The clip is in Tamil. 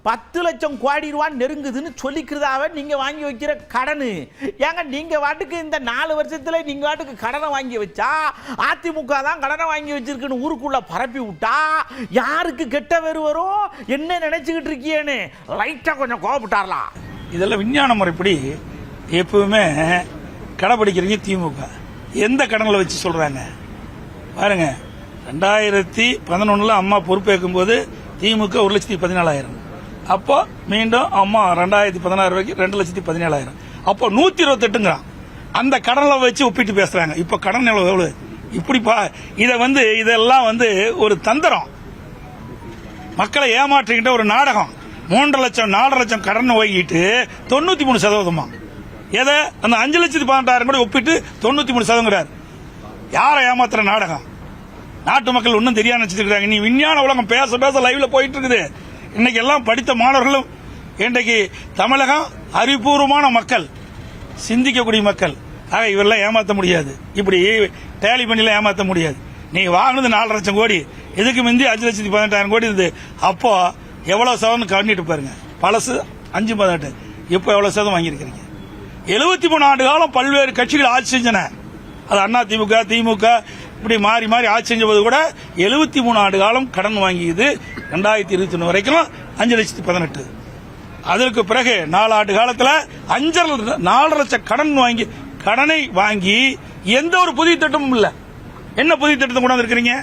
10 லட்சம் கோடி ரூபாய் நெருங்குதுன்னு சொல்லிக்கிறதாவே நீங்க வாங்கி வைக்கிற கடன். ஏங்க நீங்க வாட்டுக்கு இந்த 4 வருஷத்துல நீங்க வாட்டுக்கு கடனை வாங்கி வச்சா அதிமுக தான் கடனை வாங்கி வச்சிருக்குன்னு ஊருக்குள்ள பரப்பி விட்டா யாருக்கு கெட்ட பேர் வரும்? என்ன நினைச்சுக்கிட்டு இருக்கீன்னு லைட்டா கொஞ்சம் கோபப்பட்டாரலாம். இதெல்லாம் விஞ்ஞான முறைப்படி எப்பவுமே கடைபிடிக்கிறீங்க. திமுக எந்த கடன்களை வச்சு சொல்றாங்க பாருங்க. 2011 அம்மா பொறுப்பேற்கும் போது திமுக 1,14,000. அப்போ மீண்டும் அம்மா 2016 வரைக்கும் 2,17,000. அப்போ 128ங்கிறான். அந்த கடனை வச்சு ஒப்பிட்டு பேசுறாங்க. இப்ப கடன் எவ்வளவு? இப்படிப்பா இதெல்லாம் ஒரு தந்திரம், மக்களை ஏமாற்றிக்கிட்ட ஒரு நாடகம். 3 லட்சம் 4 லட்சம் கடன் வாங்கிட்டு 93%. எதை அந்த 5,18,000 கூட ஒப்பிட்டு 93%. யாரை ஏமாத்துற நாடகம்? நாட்டு மக்கள் ஒன்னும் தெரியாம நினைச்சிருக்காங்க. நீ விஞ்ஞான உலகம் பேச பேச லைவ்ல போயிட்டு இருக்குது. இன்னைக்கு எல்லாம் படித்த மாணவர்களும், இன்றைக்கு தமிழகம் அறிவுபூர்வமான மக்கள், சிந்திக்கக்கூடிய மக்கள். ஆக இவரெல்லாம் ஏமாற்ற முடியாது. இப்படி டேலி பண்ணிலாம் ஏமாற்ற முடியாது. நீ வாங்கினது 4 லட்சம் கோடி, இதுக்கு முந்தி 5,18,000 கோடி இருந்தது. அப்போ எவ்வளவு சதவீதம் கண்டிட்டு பாருங்க. பழசு 5-18, இப்ப எவ்வளவு சதவீதம் வாங்கியிருக்கிறீங்க? 73 ஆண்டு காலம் பல்வேறு கட்சிகள் ஆட்சி செஞ்சன. அது அண்ணா திமுக, திமுக இப்படி மாறி மாறி ஆட்சி செஞ்ச போது கூட 73 ஆண்டு காலம் கடன் வாங்கியது. 2021 வரைக்கும் 5,18,000. அதற்கு பிறகு 4 ஆண்டு காலத்தில் 4 லட்சம் கடனை வாங்கி எந்த ஒரு புதிய திட்டமும் இல்ல. என்ன புதிய திட்டத்தை கொண்டு வந்திருக்கிறீங்க?